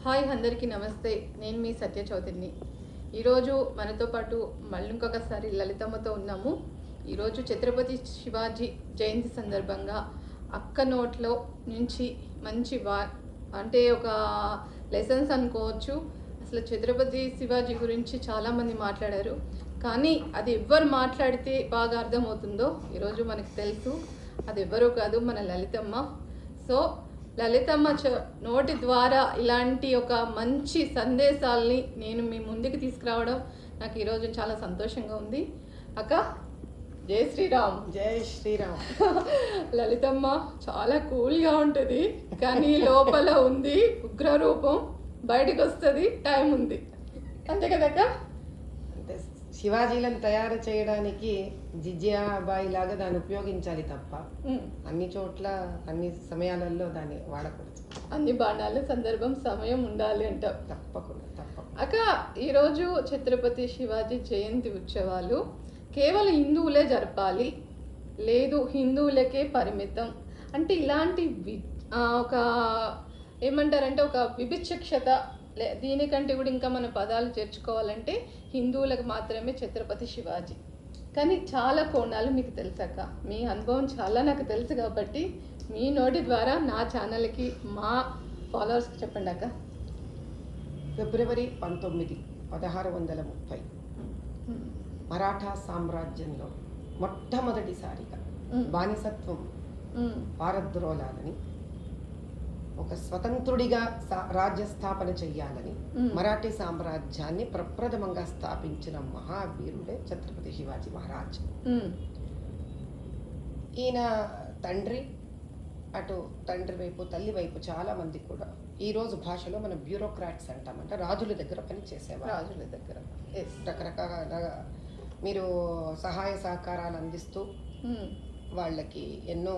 Hi అందరికీ నమస్తే. నేను మీ సత్య చౌదరిని. ఈరోజు మనతో పాటు మళ్ళీ ఇంకొకసారి లలితమ్మతో ఉన్నాము. ఈరోజు ఛత్రపతి శివాజీ జయంతి సందర్భంగా అక్క నోట్లో నుంచి మంచి అంటే ఒక లెసన్స్ అనుకోవచ్చు. అసలు ఛత్రపతి శివాజీ గురించి చాలామంది మాట్లాడారు, కానీ అది ఎవ్వరు మాట్లాడితే బాగా అర్థమవుతుందో ఈరోజు మనకు తెలుసు. అది ఎవ్వరూ కాదు, మన లలితమ్మ. సో లలితమ్మ నోటి ద్వారా ఇలాంటి ఒక మంచి సందేశాలని నేను మీ ముందుకు తీసుకురావడం నాకు ఈరోజు చాలా సంతోషంగా ఉంది. అక్క, జై శ్రీరామ్. జై శ్రీరామ్. లలితమ్మ చాలా కూల్గా ఉంటుంది, కానీ లోపల ఉంది ఉగ్రరూపం. బయటకు వస్తుంది, టైం ఉంది, అంతే కదక్క? అంటే శివాజీలను తయారు చేయడానికి జిజ్యాబాయి లాగా దాన్ని ఉపయోగించాలి తప్ప అన్ని చోట్ల అన్ని సమయాలలో దాన్ని వాడకూడదు. అన్ని బాణాలు సందర్భం సమయం ఉండాలి అంట. తప్పకుండా. అక్క, ఈరోజు ఛత్రపతి శివాజీ జయంతి ఉత్సవాలు కేవలం హిందువులే జరపాలి, లేదు హిందువులకే పరిమితం అంటే ఇలాంటి ఒక ఏమంటారంటే ఒక విభిక్షత, దీనికంటే కూడా ఇంకా మన పదాలు చేర్చుకోవాలంటే హిందువులకు మాత్రమే ఛత్రపతి శివాజీ. కానీ చాలా కోణాలు మీకు తెలుసక్క, మీ అనుభవం చాలా నాకు తెలుసు కాబట్టి మీ నోటి ద్వారా నా ఛానల్కి, మా ఫాలోవర్స్కి చెప్పండి అక్క. ఫిబ్రవరి 19, 1630 మరాఠా సామ్రాజ్యంలో మొట్టమొదటిసారిగా బానిసత్వం పారద్రోలాలని, ఒక స్వతంత్రుడిగా రాజ్య స్థాపన చెయ్యాలని మరాఠీ సామ్రాజ్యాన్ని ప్రప్రథమంగా స్థాపించిన మహావీరుడే ఛత్రపతి శివాజీ మహారాజ్. ఈయన తండ్రి, అటు తండ్రి వైపు తల్లి వైపు చాలా మంది కూడా ఈ రోజు భాషలో మనం బ్యూరోక్రాట్స్ అంటామంటే రాజుల దగ్గర పని చేసేవారు. రాజుల దగ్గర రకరకాల మీరు సహాయ సహకారాలు అందిస్తూ వాళ్ళకి ఎన్నో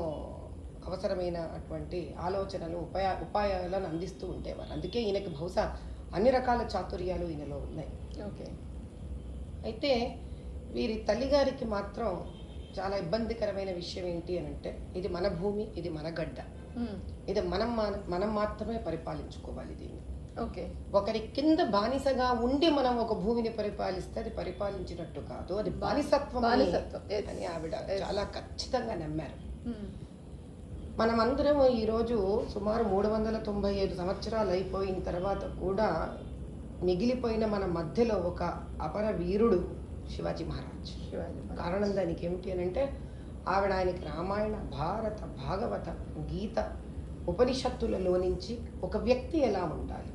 అవసరమైన అటువంటి ఆలోచనలు ఉపాయాలను అందిస్తూ ఉండేవారు. అందుకే ఈయనకి బహుశా అన్ని రకాల చాతుర్యాలు ఈయనలో ఉన్నాయి. ఓకే. అయితే వీరి తల్లిగారికి మాత్రం చాలా ఇబ్బందికరమైన విషయం ఏంటి అని అంటే, ఇది మన భూమి, ఇది మన గడ్డ, ఇది మనం మాత్రమే పరిపాలించుకోవాలి దీన్ని. ఓకే. ఒకరి కింద బానిసగా ఉండి మనం ఒక భూమిని పరిపాలిస్తే అది పరిపాలించినట్టు కాదు, అది బానిసత్వం అని ఆవిడ చాలా ఖచ్చితంగా నమ్మారు. మనమందరం ఈరోజు సుమారు 395 సంవత్సరాలు అయిపోయిన తర్వాత కూడా మిగిలిపోయిన మన మధ్యలో ఒక అపర వీరుడు శివాజీ మహారాజ్. కారణం దానికి ఏమిటి అని అంటే, ఆవిడ ఆయనకి రామాయణ, భారత, భాగవత, గీత, ఉపనిషత్తులలో నుంచి ఒక వ్యక్తి ఎలా ఉండాలి,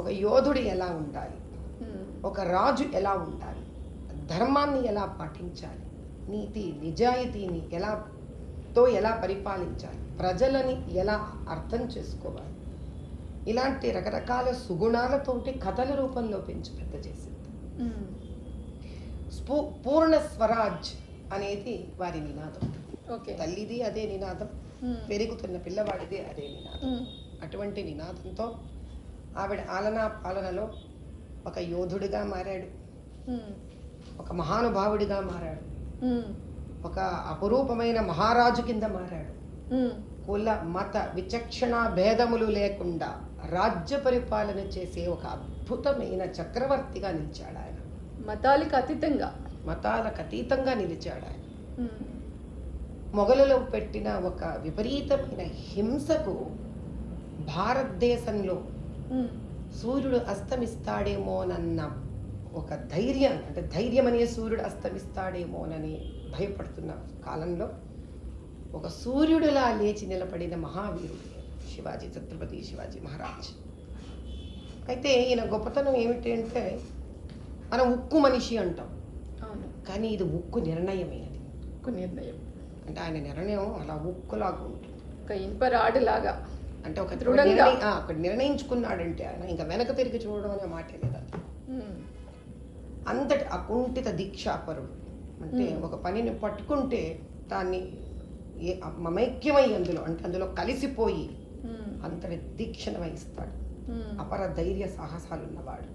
ఒక యోధుడు ఎలా ఉండాలి, ఒక రాజు ఎలా ఉండాలి, ధర్మాన్ని ఎలా పాటించాలి, నీతి నిజాయితీని ఎలా పరిపాలించాలి, ప్రజలని ఎలా అర్థం చేసుకోవాలి, ఇలాంటి రకరకాల సుగుణాలతోటి కథల రూపంలో పెంచి పెద్ద చేసింది. పూర్ణ స్వరాజ్ అనేది వారి నినాదం. తల్లిది అదే నినాదం, పెరుగుతున్న పిల్లవాడిది అదే నినాదం. అటువంటి నినాదంతో ఆవిడ పాలనలో ఒక యోధుడిగా మారాడు, ఒక మహానుభావుడిగా మారాడు, ఒక అపురూపమైన మహారాజు కింద మారాడు. కుల మత విచక్షణ భేదములు లేకుండా రాజ్య పరిపాలన చేసే ఒక అద్భుతమైన చక్రవర్తిగా నిలిచాడు ఆయన. మతాలకు అతీతంగా నిలిచాడు ఆయన. మొఘలులో పెట్టిన ఒక విపరీతమైన హింసకు భారతదేశంలో సూర్యుడు అస్తమిస్తాడేమోనన్న ఒక ధైర్యం, అంటే ధైర్యం అనే సూర్యుడు అస్తమిస్తాడేమోనని భయపడుతున్న కాలంలో ఒక సూర్యుడిలా లేచి నిలబడిన మహావీరుడు ఛత్రపతి శివాజీ మహారాజ్. అయితే ఈయన గొప్పతనం ఏమిటి అంటే, మనం ఉక్కు మనిషి అంటాం, కానీ ఇది ఉక్కు నిర్ణయమైనది. నిర్ణయం అంటే ఆయన నిర్ణయం అలా ఉక్కులాగా ఉంటుంది, ఒక ఇనుపరాడులాగా. అంటే ఒక నిర్ణయించుకున్నాడంటే ఆయన ఇంకా వెనక తిరిగి చూడడం అనే మాటే లేదు. అంతటి అకుంఠిత దీక్షాపరుడు. అంటే ఒక పనిని పట్టుకుంటే దాన్ని మమైక్యమై అందులో కలిసిపోయి అంతటి దీక్షను వహిస్తాడు. అపర ధైర్య సాహసాలు ఉన్నవాడు.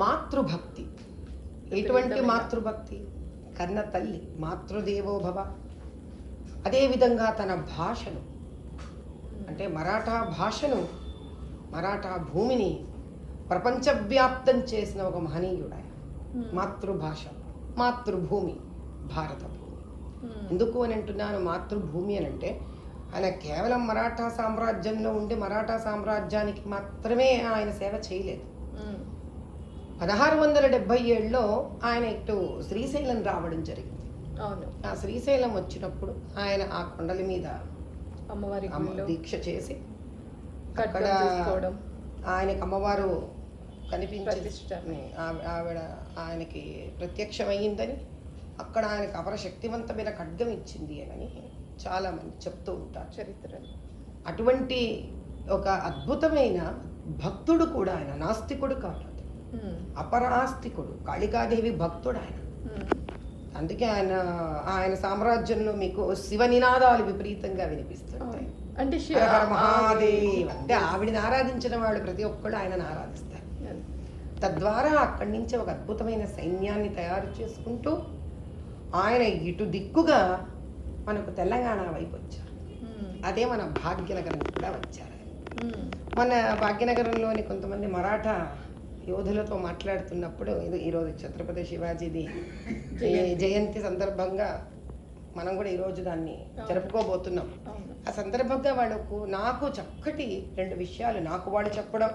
మాతృభక్తి. ఎటువంటి మాతృభక్తి? కన్న తల్లి, మాతృదేవో భవ. అదేవిధంగా తన భాషను, అంటే అంటే మరాఠా భాషను, మరాఠా భూమిని ప్రపంచవ్యాప్తం చేసిన ఒక మహనీయుడు ఆయన. మాతృభాష, మాతృభూమి, భారత భూమి. ఎందుకు అని అంటున్నాను మాతృభూమి అని అంటే, ఆయన కేవలం మరాఠా సామ్రాజ్యంలో ఉండి మరాఠా సామ్రాజ్యానికి మాత్రమే ఆయన సేవ చేయలేదు. 1677లో ఆయన ఇటు శ్రీశైలం రావడం జరిగింది. అవును. ఆ శ్రీశైలం వచ్చినప్పుడు ఆయన ఆ కొండల మీద అమ్మవారి దీక్ష చేసి అక్కడ ఆయనకి అమ్మవారు కనిపించి ఆవిడ ఆయనకి ప్రత్యక్షమయ్యిందని, అక్కడ ఆయనకు అపర శక్తివంతమైన ఖడ్గం ఇచ్చింది అని చాలా మంది చెప్తూ ఉంటారు చరిత్రలో. అటువంటి ఒక అద్భుతమైన భక్తుడు కూడా ఆయన, నాస్తికుడు కాదు, అపరాస్తికుడు, కాళికాదేవి భక్తుడు ఆయన. అందుకే ఆయన సామ్రాజ్యంలో మీకు శివ నినాదాలు విపరీతంగా వినిపిస్తుంటాయి. అంటే మహాదేవ్ అంటే ఆవిడని ఆరాధించిన వాళ్ళు ప్రతి ఒక్కళ్ళు ఆయనను ఆరాధిస్తారు. తద్వారా అక్కడి నుంచి ఒక అద్భుతమైన సైన్యాన్ని తయారు చేసుకుంటూ ఆయన ఇటు దిక్కుగా మనకు తెలంగాణ వైపు వచ్చారు. అదే మన భాగ్యనగరం కూడా వచ్చారు. మన భాగ్యనగరంలోని కొంతమంది మరాఠా యోధులతో మాట్లాడుతున్నప్పుడు, ఈరోజు ఛత్రపతి శివాజీది జయంతి సందర్భంగా మనం కూడా ఈరోజు దాన్ని జరుపుకోబోతున్నాం. ఆ సందర్భంగా నాకు చక్కటి 2 విషయాలు నాకు వాళ్ళు చెప్పడం,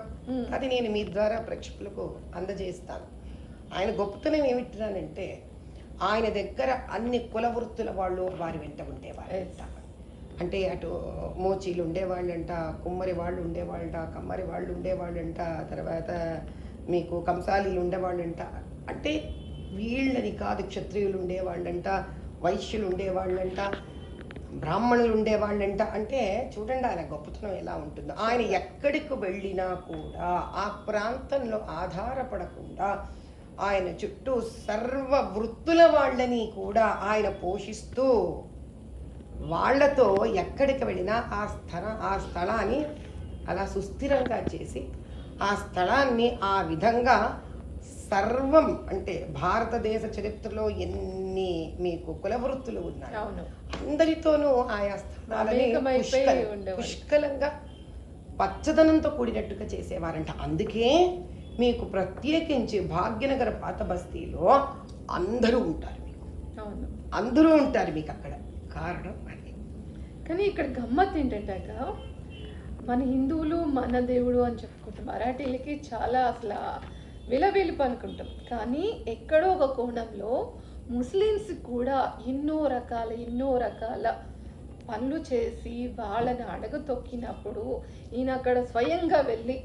అది నేను మీ ద్వారా ప్రేక్షకులకు అందజేస్తాను. ఆయన గొప్పతనం ఏమిటంటే, ఆయన దగ్గర అన్ని కుల వృత్తుల వాళ్ళు వారి వెంట ఉండేవారు. అంటే అటు మోచీలు ఉండేవాళ్ళంట, కుమ్మరి వాళ్ళు ఉండేవాళ్ళంట, కమ్మరి వాళ్ళు ఉండేవాళ్ళంట, తర్వాత మీకు కంసాలీలు ఉండేవాళ్ళంట. అంటే వీళ్ళని కాదు, క్షత్రియులు ఉండేవాళ్ళంట, వైశ్యులు ఉండేవాళ్ళంట, బ్రాహ్మణులు ఉండేవాళ్ళంట. అంటే చూడండి ఆయన గొప్పతనం ఎలా ఉంటుందో. ఆయన ఎక్కడికి వెళ్ళినా కూడా ఆ ప్రాంతంలో ఆధారపడకుండా ఆయన చుట్టూ సర్వ వృత్తుల వాళ్ళని కూడా ఆయన పోషిస్తూ, వాళ్లతో ఎక్కడికి వెళ్ళినా ఆ స్థలాన్ని అలా సుస్థిరంగా చేసి, ఆ స్థలాన్ని ఆ విధంగా సర్వం, అంటే భారతదేశ చరిత్రలో ఎన్ని మీకు కులవృత్తులు ఉన్నాయి, అందరితోనూ ఆయా స్థలాలని పుష్కలంగా పచ్చదనంతో కూడినట్టుగా చేసేవారంట. అందుకే మీకు ప్రత్యేకించి భాగ్యనగర పాత బస్తీలో అందరూ ఉంటారు, అందరూ ఉంటారు మీకు అక్కడ. కారణం అది. కానీ ఇక్కడ గమ్మత్ ఏంటంటే, మన హిందువులు మన దేవుడు అని చెప్పుకుంటాం, మరాఠీలకి చాలా అసలు విలవిలుపు అనుకుంటాం. కానీ ఎక్కడో ఒక కోణంలో ముస్లిమ్స్ కూడా ఎన్నో రకాల పనులు చేసి వాళ్ళని అడగతొక్కినప్పుడు ఈయన అక్కడ స్వయంగా వెళ్ళి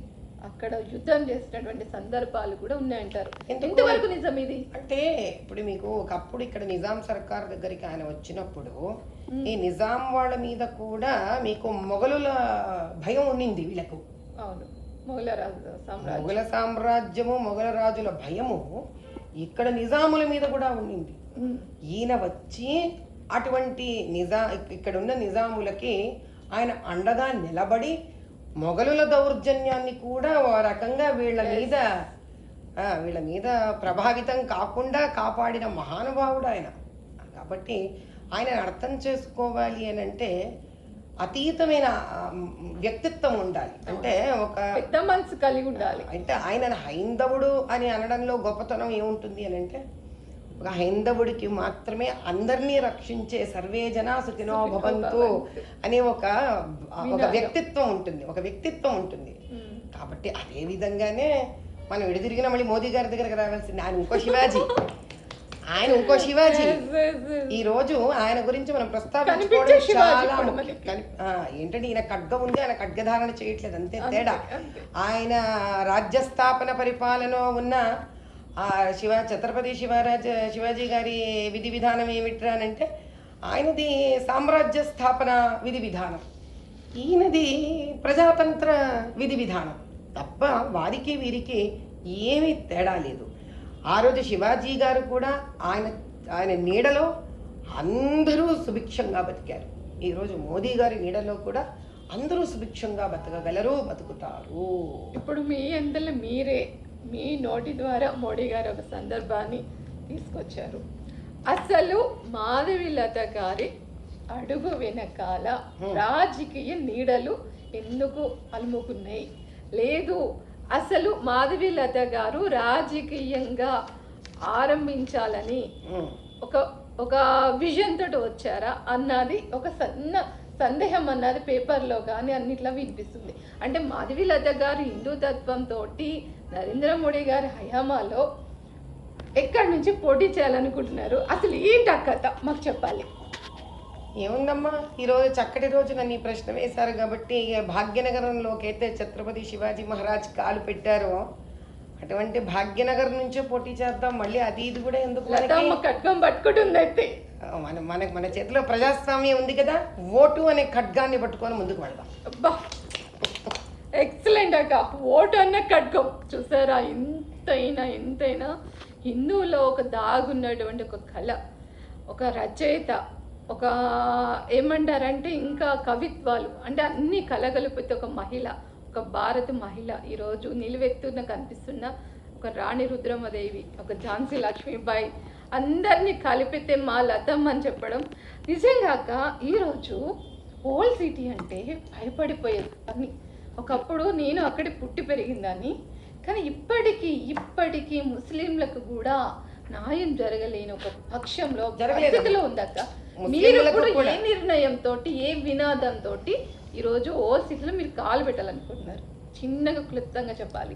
అక్కడ యుద్ధం చేసినటువంటి సందర్భాలు కూడా ఉన్నాయంటారు. ఎంతవరకు నిజం ఇది? అంటే ఇప్పుడు మీకు ఒకప్పుడు ఇక్కడ నిజాం సర్కార్ దగ్గరికి ఆయన వచ్చినప్పుడు ఈ నిజాం వాళ్ళ మీద కూడా మీకు మొఘలుల భయం ఉండింది వీళ్ళకు. అవును, మొఘల సామ్రాజ్యము, మొఘల రాజుల భయము ఇక్కడ నిజాముల మీద కూడా ఉండింది. ఈయన వచ్చి అటువంటి ఇక్కడ ఉన్న నిజాములకి ఆయన అండగా నిలబడి మొఘలుల దౌర్జన్యాన్ని కూడా ఓ రకంగా వీళ్ళ మీద ప్రభావితం కాకుండా కాపాడిన మహానుభావుడు ఆయన. కాబట్టి ఆయన అర్థం చేసుకోవాలి అని అంటే అతీతమైన వ్యక్తిత్వం ఉండాలి, అంటే ఒక పెద్ద మనసు కలిగి ఉండాలి. అంటే ఆయన హైందవుడు అని అనడంలో గొప్పతనం ఏముంటుంది అని అంటే, ఒక హైందవుడికి మాత్రమే అందరినీ రక్షించే సర్వే జనా సుఖినో భవంతు అనే ఒక వ్యక్తిత్వం ఉంటుంది. కాబట్టి అదే విధంగానే మనం ఎడుదిరిగిన మళ్ళీ మోదీ గారి దగ్గరకు రావాల్సింది. ఆయన ఇంకో శివాజీ. ఈ రోజు ఆయన గురించి మనం ప్రస్తావించుకోవడం చాలా ఏంటంటే, ఈయన ఖడ్గం ఉంది, ఆయన ఖడ్గధారణ చేయట్లేదు, అంతే తేడా. ఆయన రాజ్యస్థాపన పరిపాలన ఉన్న ఛత్రపతి శివాజీ గారి విధి విధానం ఏమిట్రానంటే, ఆయనది సామ్రాజ్య స్థాపన విధి విధానం, ఈయనది ప్రజాతంత్ర విధి విధానం తప్ప వారికి వీరికి ఏమీ తేడా లేదు. ఆ రోజు శివాజీ గారు కూడా ఆయన నీడలో అందరూ సుభిక్షంగా బతికారు. ఈరోజు మోదీ గారి నీడలో కూడా అందరూ సుభిక్షంగా బతుకుతారు. ఇప్పుడు మీ అందరిలో మీ నోటి ద్వారా మోడీ గారు ఒక సందర్భాన్ని తీసుకొచ్చారు. అసలు మాధవి లత గారి అడుగు వెనకాల రాజకీయ నీడలు ఎందుకు అలుముకున్నాయి? లేదు, అసలు మాధవీలత గారు రాజకీయంగా ఆరంభించాలని ఒక విజన్ తోటి వచ్చారా అన్నది ఒక సందేహం అన్నది పేపర్లో కానీ అన్నిట్లో వినిపిస్తుంది. అంటే మాధవీలత గారు హిందూతత్వంతో నరేంద్ర మోడీ గారి హయామాలో ఎక్కడి నుంచి పోటీ చేయాలనుకుంటున్నారు? అసలు ఏంటి ఆ కథ మాకు చెప్పాలి. ఏముందమ్మా, ఈరోజు చక్కటి రోజు నన్ను ఈ ప్రశ్న వేశారు కాబట్టి భాగ్యనగరంలోకి అయితే ఛత్రపతి శివాజీ మహారాజ్ కాలు పెట్టారో అటువంటి భాగ్యనగర్ నుంచే పోటీ చేద్దాం. మళ్ళీ అది ఇది కూడా ఎందుకు, ఖడ్గం పట్టుకుంటుంది అయితే మన చేతిలో ప్రజాస్వామ్యం ఉంది కదా, ఓటు అనే ఖడ్గాన్ని పట్టుకొని ముందుకు వెళ్దాం. అబ్బా, ఎక్సలెంట్ అక్క. ఓటు అన్న ఖడ్గం చూసారా? ఎంతైనా హిందువులో ఒక దాగున్నటువంటి ఒక కళ, ఒక రచయిత, ఒక ఏమంటారంటే ఇంకా కవిత్వాలు, అంటే అన్ని కలగలిపితే ఒక మహిళ, ఒక భారత మహిళ ఈరోజు నిలువెత్తున కనిపిస్తున్న ఒక రాణి రుద్రమదేవి, ఒక ఝాన్సీ లక్ష్మీబాయి, అందరినీ కలిపితే మా లతం అని చెప్పడం నిజంగా ఈరోజు ఓల్డ్ సిటీ అంటే భయపడిపోయేది అని. ఒకప్పుడు నేను అక్కడే పుట్టి పెరిగిందని, కానీ ఇప్పటికీ ముస్లింలకు కూడా న్యాయం జరగలేని ఒక పక్షంలో పరిస్థితిలో ఉందక్క. మీరు ఇప్పుడు ఏ నిర్ణయంతో, ఏ వినాదంతో ఈరోజు ఓల్డ్ సిటీలో మీరు కాలు పెట్టాలనుకుంటున్నారు? చిన్నగా క్లుప్తంగా చెప్పాలి.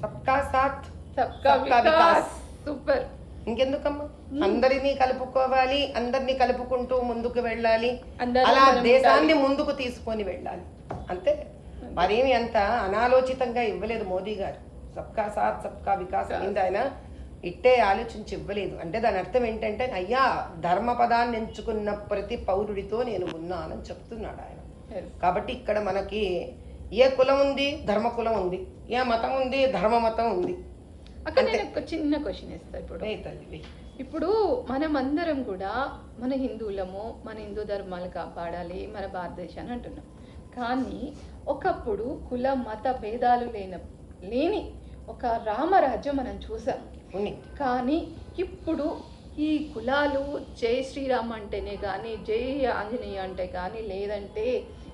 సబ్కా సాత్ సబ్కా వికాస్. సూపర్. ఇంకెందుకమ్మా, అందరినీ కలుపుకోవాలి, అందరినీ కలుపుకుంటూ ముందుకు వెళ్ళాలి, అలా దేశాన్ని ముందుకు తీసుకొని వెళ్ళాలి అంతే. మరేమి అంత అనాలోచితంగా ఇవ్వలేదు మోదీ గారు. సబ్కా సాత్ సబ్కా వికాస్ అయింది ఆయన, ఇట్టే ఆలోచించి ఇవ్వలేదు. అంటే దాని అర్థం ఏంటంటే, అయ్యా ధర్మ పదాన్ని ఎంచుకున్న ప్రతి పౌరుడితో నేను ఉన్నానని చెప్తున్నాడు ఆయన. కాబట్టి ఇక్కడ మనకి ఏ కులం ఉంది, ధర్మ కులం ఉంది, ఏ మతం ఉంది, ధర్మ మతం ఉంది. అక్కడ నేను ఒక చిన్న క్వశ్చన్ ఇస్తాను. ఇప్పుడు మనం అందరం కూడా మన హిందువులము, మన హిందూ ధర్మాలు కాపాడాలి, మన భారతదేశాన్ని అంటున్నాం. కానీ ఒకప్పుడు కుల మత భేదాలు లేని ఒక రామరాజ్యం మనం చూసాం. కానీ ఇప్పుడు ఈ కులాలు జై శ్రీరామ్ అంటేనే కానీ, జై ఆంజనేయ అంటే కానీ, లేదంటే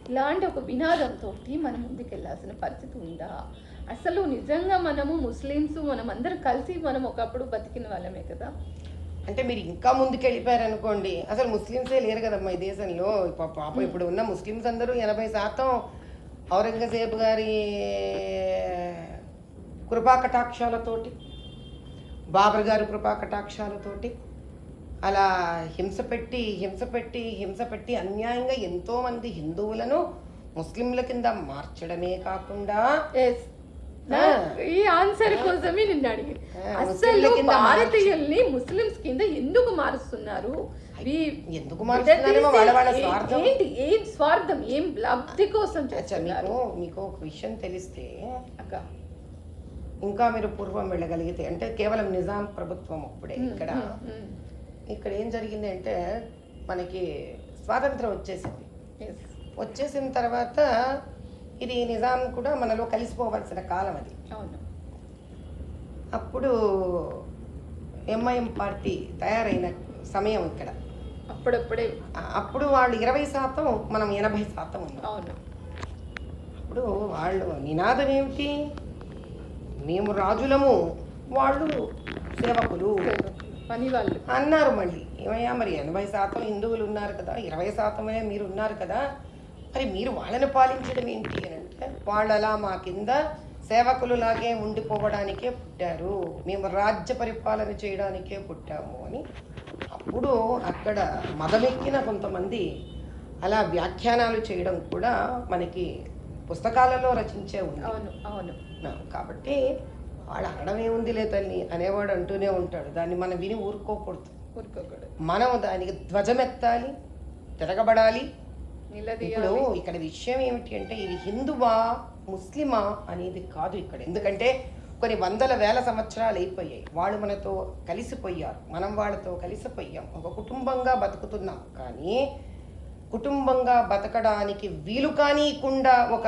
ఇలాంటి ఒక వినాదంతో మనం ముందుకెళ్లాల్సిన పరిస్థితి ఉందా? అసలు నిజంగా మనము ముస్లిమ్స్ మనం అందరం కలిసి మనం ఒకప్పుడు బతికిన వాళ్ళమే కదా. అంటే మీరు ఇంకా ముందుకు వెళ్ళిపోయారనుకోండి, అసలు ముస్లిమ్సే లేరు కదమ్మా ఈ దేశంలో. పాప ఇప్పుడు ఉన్న ముస్లిమ్స్ అందరూ 80% ఔరంగజేబు గారి కృపాకటాక్షాలతోటి, బాబర్ గారి కృపాకటాక్షాలతోటి అలా హింస పెట్టి అన్యాయంగా ఎంతోమంది హిందువులను ముస్లింల కింద మార్చడమే కాకుండా, ఈ ఆన్సర్ కోసమే నిన్ను అడిగి, అసలు భారతీయుల్ని ముస్లిమ్స్ కింద ఎందుకు మారుస్తున్నారు? ఎందుకు మారుస్తున్నారు? వాళ్ళ స్వార్థం. ఏం స్వార్థం, ఏం లబ్ధి కోసం చేస్తున్నారు? మీకు ఒక విషయం తెలిస్తే అక్క, ఇంకా మీరు పూర్వం వెళ్ళగలిగితే, అంటే కేవలం నిజాం ప్రభుత్వం అప్పుడే ఇక్కడ ఏం జరిగింది అంటే, మనకి స్వాతంత్రం వచ్చేసిన తర్వాత ఇది నిజాం కూడా మనలో కలిసిపోవాల్సిన కాలం అది. అప్పుడు ఎంఐఎం పార్టీ తయారైన సమయం ఇక్కడ. అప్పుడు వాళ్ళు 20%, మనం 80% ఉన్నాం. అప్పుడు వాళ్ళు నినాదం ఏమిటి? మేము రాజులము, వాళ్ళు సేవకులు అన్నారు. మళ్ళీ ఏమయ్యా, మరి 80% హిందువులు ఉన్నారు కదా, 20% మీరు ఉన్నారు కదా, మరి మీరు వాళ్ళని పాలించడం ఏంటి అని అంటే, వాళ్ళలా మా కింద సేవకులులాగే ఉండిపోవడానికే పుట్టారు, మేము రాజ్య పరిపాలన చేయడానికే పుట్టాము అని. అప్పుడు అక్కడ మదమెక్కిన కొంతమంది అలా వ్యాఖ్యానాలు చేయడం కూడా మనకి పుస్తకాలలో రచించే ఉంది. కాబట్టి వాడు అనడం ఏముందిలే తల్లి అనేవాడు అంటూనే ఉంటాడు. దాన్ని మనం విని ఊరుకోకూడదు. మనం దానికి ధ్వజమెత్తాలి, తిరగబడాలి. ఇప్పుడు ఇక్కడ విషయం ఏమిటి అంటే, ఇది హిందువా ముస్లిమా అనేది కాదు ఇక్కడ. ఎందుకంటే కొన్ని వందల వేల సంవత్సరాలు అయిపోయాయి, వాళ్ళు మనతో కలిసిపోయారు, మనం వాళ్ళతో కలిసిపోయాం, ఒక కుటుంబంగా బతుకుతున్నాం. కానీ కుటుంబంగా బతకడానికి వీలు కానీకుండా ఒక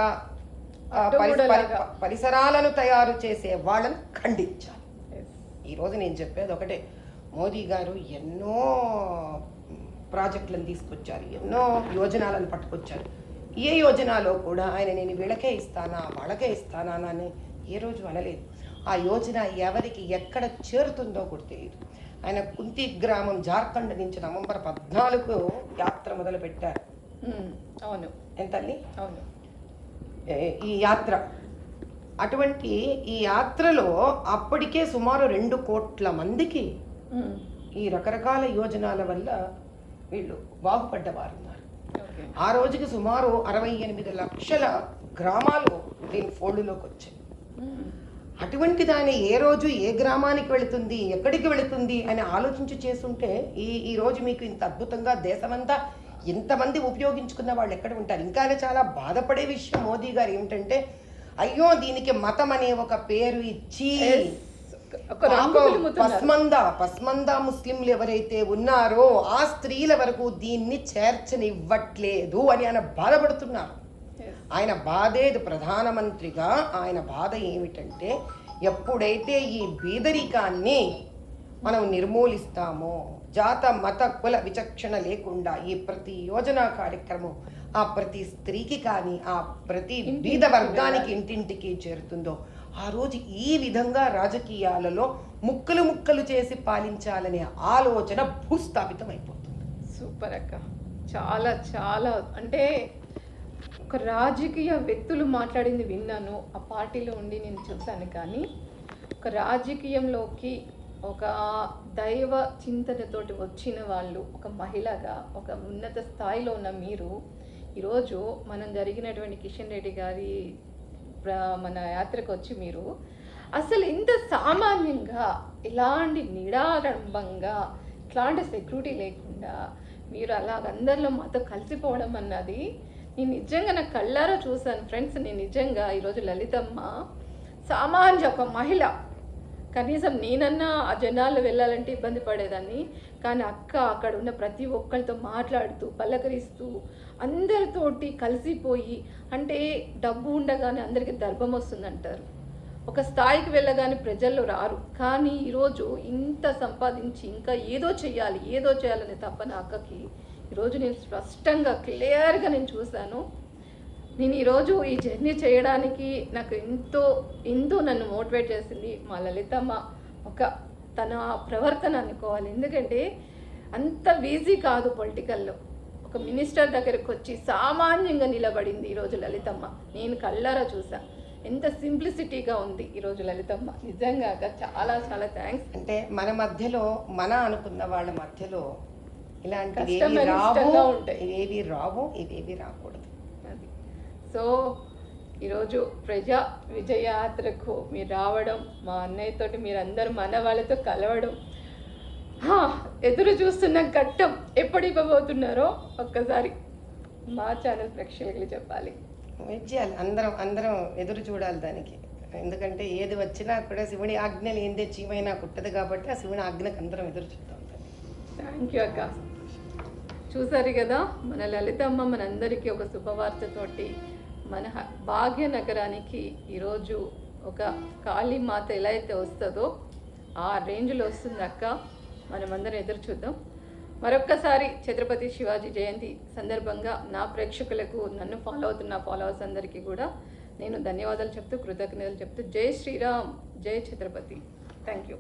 పరిసరాలను తయారు చేసే వాళ్ళని ఖండించాలి. ఈరోజు నేను చెప్పేది ఒకటే, మోదీ గారు ఎన్నో ప్రాజెక్టులను తీసుకొచ్చారు, ఎన్నో యోజనాలను పట్టుకొచ్చారు. ఏ యోజనలో కూడా ఆయన నేను వీళ్ళకే ఇస్తానా వాళ్ళకే ఇస్తానా అని ఏ రోజు అనలేదు. ఆ యోజన ఎవరికి ఎక్కడ చేరుతుందో కూడా తెలియదు. ఆయన కుంతి గ్రామం జార్ఖండ్ నుంచి నవంబర్ 14 యాత్ర మొదలు పెట్టారు. అవును ఎంతల్లి అవును ఈ యాత్ర. అటువంటి ఈ యాత్రలో అప్పటికే సుమారు 2 కోట్ల మందికి ఈ రకరకాల యోజనాల వల్ల వీళ్ళు బాగుపడ్డవారు ఉన్నారు. ఆ రోజుకి సుమారు 68 లక్షల గ్రామాలు దీని ఫోల్డ్లోకి వచ్చాయి. అటువంటి దాన్ని ఏ రోజు ఏ గ్రామానికి వెళుతుంది ఎక్కడికి వెళుతుంది అని ఆలోచించి చేస్తుంటే ఈ రోజు మీకు ఇంత అద్భుతంగా దేశమంతా ఇంతమంది ఉపయోగించుకున్న వాళ్ళు ఎక్కడ ఉంటారు. ఇంకా చాలా బాధపడే విషయం మోదీ గారు ఏమిటంటే, అయ్యో దీనికి మతం అనే ఒక పేరు ఇచ్చి పస్మందా ముస్లింలు ఎవరైతే ఉన్నారో ఆ స్త్రీల వరకు దీన్ని చేర్చనివ్వట్లేదు అని ఆయన బాధపడుతున్నారు. ఆయన బాధేది ప్రధానమంత్రిగా ఆయన బాధ ఏమిటంటే, ఎప్పుడైతే ఈ బీదరికాన్ని మనం నిర్మూలిస్తామో, జాత మత కుల విచక్షణ లేకుండా ఈ ప్రతి యోజనా కార్యక్రమం ఆ ప్రతి స్త్రీకి కానీ ఆ ప్రతి బీద వర్గానికి ఇంటింటికి చేరుతుందో, ఆ రోజు ఈ విధంగా రాజకీయాలలో ముక్కలు ముక్కలు చేసి పాలించాలనే ఆలోచన భూస్థాపితం అయిపోతుంది. సూపర్ అక్క, చాలా చాలా అంటే ఒక రాజకీయ వ్యక్తులు మాట్లాడింది విన్నాను, ఆ పార్టీలో ఉండి నేను చూశాను. కానీ ఒక రాజకీయంలోకి ఒక దైవ చింతనతోటి వచ్చిన వాళ్ళు, ఒక మహిళగా ఒక ఉన్నత స్థాయిలో ఉన్న మీరు ఈరోజు మనం జరిగినటువంటి కిషన్ రెడ్డి గారి మన యాత్రకు వచ్చి మీరు అసలు ఇంత సామాన్యంగా ఇలాంటి నిడారంభంగా ఇట్లాంటి సెక్యూరిటీ లేకుండా మీరు అలాగ అందరిలో మాతో కలిసిపోవడం అన్నది నేను నిజంగా నా కళ్ళారా చూశాను ఫ్రెండ్స్. నేను నిజంగా ఈరోజు లలితమ్మ సామాన్య ఒక మహిళ, కనీసం నేనన్నా ఆ జనాలు వెళ్ళాలంటే ఇబ్బంది పడేదాన్ని, కానీ అక్క అక్కడ ఉన్న ప్రతి ఒక్కరితో మాట్లాడుతూ పలకరిస్తూ అందరితోటి కలిసిపోయి, అంటే డబ్బు ఉండగానే అందరికీ దర్భం వస్తుందంటారు, ఒక స్థాయికి వెళ్ళగానే ప్రజల్లో రారు. కానీ ఈరోజు ఇంత సంపాదించి ఇంకా ఏదో చేయాలనే తప్పన అక్కకి ఈరోజు నేను స్పష్టంగా క్లియర్గా నేను చూశాను. నేను ఈరోజు ఈ జర్నీ చేయడానికి నాకు ఎంతో నన్ను మోటివేట్ చేసింది మా లలితమ్మ. ఒక తన ప్రవర్తన అనుకోవాలి, ఎందుకంటే అంత ఈజీ కాదు పొలిటికల్లో. ఒక మినిస్టర్ దగ్గరకు వచ్చి సామాన్యంగా నిలబడింది ఈరోజు లలితమ్మ. నేను కళ్ళారా చూసా ఎంత సింప్లిసిటీగా ఉంది ఈరోజు లలితమ్మ. నిజంగా చాలా చాలా థ్యాంక్స్. అంటే మన మధ్యలో మన అనుకున్న వాళ్ళ మధ్యలో ఇలాంటివి ఇవేవి రావు, ఇవేవి రాకూడదు. అది సో ఈరోజు ప్రజా విజయయాత్రకు మీరు రావడం, మా అన్నయ్యతోటి మీరందరూ మన వాళ్ళతో కలవడం, ఎదురు చూస్తున్న ఘట్టం ఎప్పుడు ఇవ్వబోతున్నారో ఒక్కసారి మా ఛానల్ ప్రేక్షకులు చెప్పాలి. వెయిట్ చేయాలి, అందరం ఎదురు చూడాలి దానికి. ఎందుకంటే ఏది వచ్చినా కూడా శివుని ఆజ్ఞ లేనిదే చీమైనా కుట్టదు కాబట్టి ఆ శివుని ఆజ్ఞకు అందరం ఎదురు చూద్దాం. థ్యాంక్ యూ అక్క. చూసారు కదా, మన లలితమ్మ మనందరికీ ఒక శుభవార్తతోటి మన భాగ్యనగరానికి ఈరోజు ఒక కాళీమాత ఎలా అయితే వస్తుందో ఆ రేంజ్లో వస్తుంది అక్క. మనమందరం ఎదురు చూద్దాం. మరొక్కసారి ఛత్రపతి శివాజీ జయంతి సందర్భంగా నా ప్రేక్షకులకు, నన్ను ఫాలో అవుతున్న ఫాలోవర్స్ అందరికీ కూడా నేను ధన్యవాదాలు చెప్తూ, కృతజ్ఞతలు చెప్తూ, జై శ్రీరామ్, జై ఛత్రపతి. Thank you.